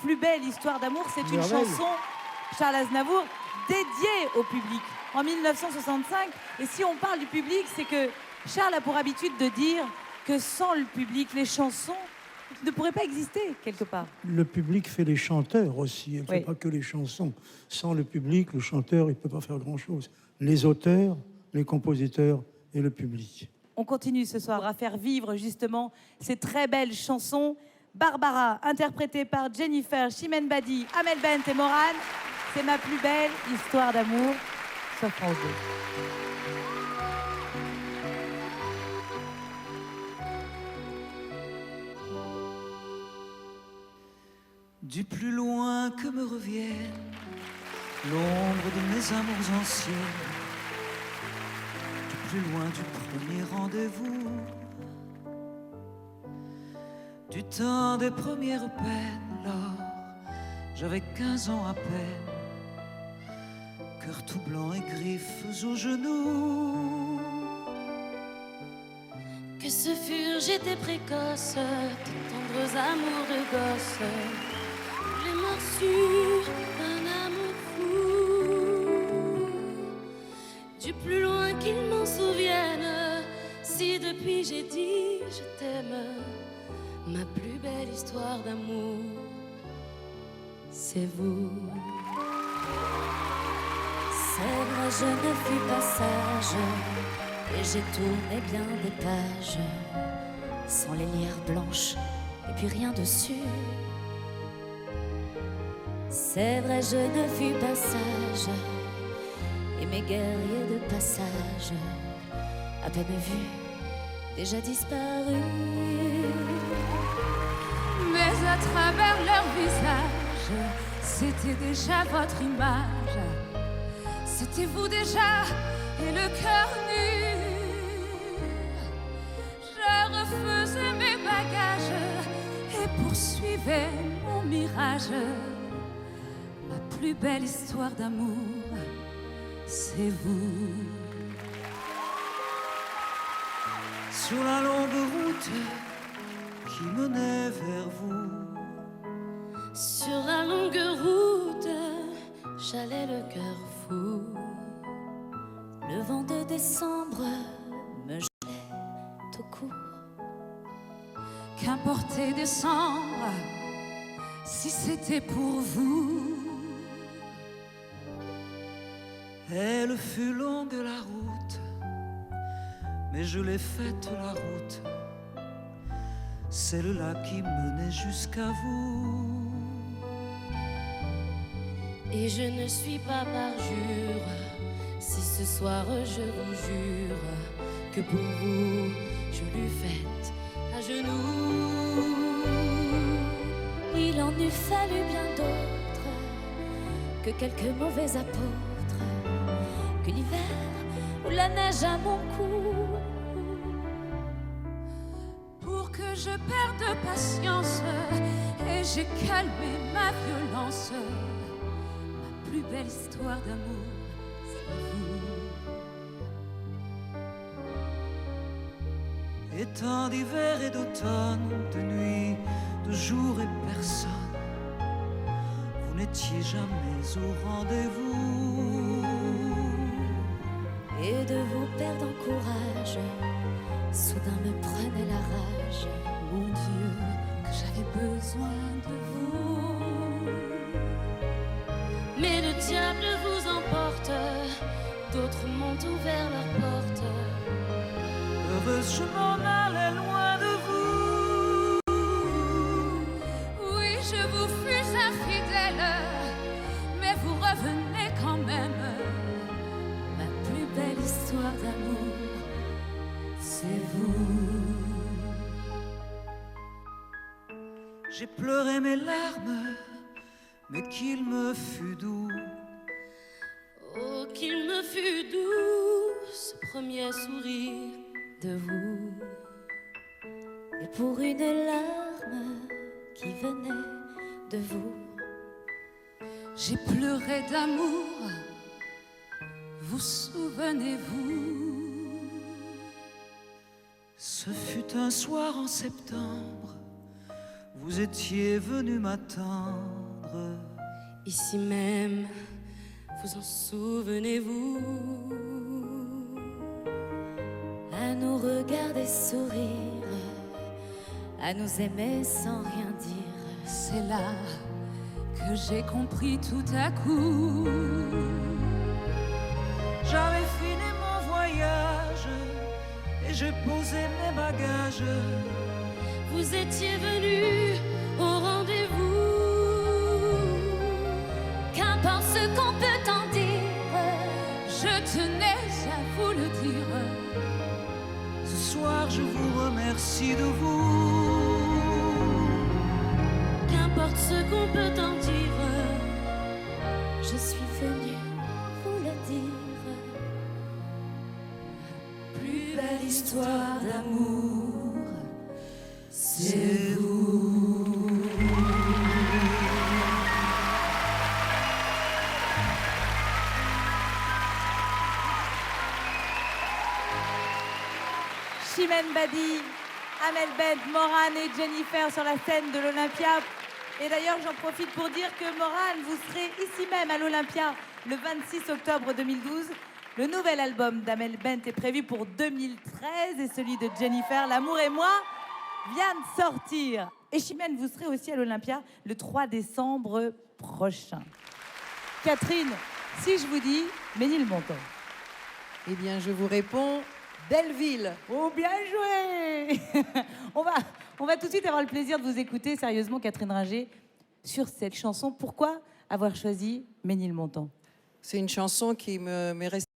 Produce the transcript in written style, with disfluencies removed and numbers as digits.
plus belle histoire d'amour, c'est une Merveille. chanson, Charles Aznavour, dédiée au public en 1965. Et si on parle du public, c'est que Charles a pour habitude de dire que sans le public, les chansons ne pourraient pas exister quelque part. Le public fait les chanteurs aussi, il ne fait Oui. pas que les chansons. Sans le public, le chanteur, il ne peut pas faire grand-chose. Les auteurs, les compositeurs et le public. On continue ce soir à faire vivre justement ces très belles chansons. Barbara, interprétée par Jennifer, Chimène Badi, Amel Bent et Morane. C'est ma plus belle histoire d'amour sur France 2. Du plus loin que me revienne l'ombre de mes amours anciens, du plus loin du premier rendez-vous, du temps des premières peines, lors j'avais 15 ans à peine, cœur tout blanc et griffes aux genoux. Que ce furent, j'étais précoce, de tendres amours de gosse, les morsures d'un amour fou. Du plus loin qu'ils m'en souviennent, si depuis j'ai dit je t'aime, ma plus belle histoire d'amour, c'est vous. C'est vrai, je ne fus pas sage, et j'ai tourné bien des pages, sans les lire blanches et puis rien dessus. C'est vrai, je ne fus pas sage, et mes guerriers de passage, à peine vus, déjà disparus. Mais à travers leur visage, c'était déjà votre image, c'était vous déjà, et le cœur nu. Je refaisais mes bagages et poursuivais mon mirage. Ma plus belle histoire d'amour, c'est vous. Sur la longue route qui menait vers vous, Sur la longue route, j'allais le cœur fou. Le vent de décembre me gelait tout court. Qu'importait décembre, si c'était pour vous. elle fut longue la route, mais je l'ai faite la route, celle-là qui menait jusqu'à vous. Et je ne suis pas parjure, si ce soir je vous jure que pour vous je l'eus faite à genoux. Il en eût fallu bien d'autres, que quelques mauvais apôtres, que l'hiver ou la neige à mon cou, Pour que je perde patience et j'ai calmé ma violence. Ma plus belle histoire d'amour, c'est vous. Et tant d'hiver et d'automne, de nuit, de jour et personne, vous n'étiez jamais au rendez-vous. Et de vous perdre en courage, soudain me prenait la rage. Mon Dieu, que j'avais besoin de vous. Mais le diable vous emporte, d'autres m'ont ouvert leurs portes. Heureuse, je m'en allais loin de vous. Oui, je vous fus infidèle, mais vous revenez quand même. Ma plus belle histoire d'amour, c'est vous. J'ai pleuré mes larmes, mais qu'il me fut doux. Oh, qu'il me fut doux, ce premier sourire de vous. Et pour une larme qui venait de vous, J'ai pleuré d'amour, vous souvenez-vous? Ce fut un soir en septembre, vous étiez venu m'attendre. tendre. Ici même, vous en souvenez-vous? À nous regarder sourire, à nous aimer sans rien dire. C'est là que j'ai compris tout à coup. J'avais fini mon voyage et j'ai posé mes bagages. Vous étiez venu au rendez-vous. Qu'importe ce qu'on peut en dire, Je tenais à vous le dire. Ce soir je vous remercie de vous. qu'importe ce qu'on peut en dire, je suis venue vous le dire. Plus belle histoire d'amour, c'est vous. Chimène Badi, Amel Bent, Morane et Jennifer sur la scène de l'Olympia. Et d'ailleurs, j'en profite pour dire que Morane, vous serez ici même à l'Olympia le 26 octobre 2012. Le nouvel album d'Amel Bent est prévu pour 2013 et celui de Jennifer, L'amour et moi, vient de sortir. Et Chimène, vous serez aussi à l'Olympia le 3 décembre prochain. Catherine, si je vous dis Ménilmontant. Eh bien, je vous réponds Belleville. Oh, bien joué. on va tout de suite avoir le plaisir de vous écouter, sérieusement, Catherine Ringer, sur cette chanson. Pourquoi avoir choisi Ménilmontant? C'est une chanson qui m'est restée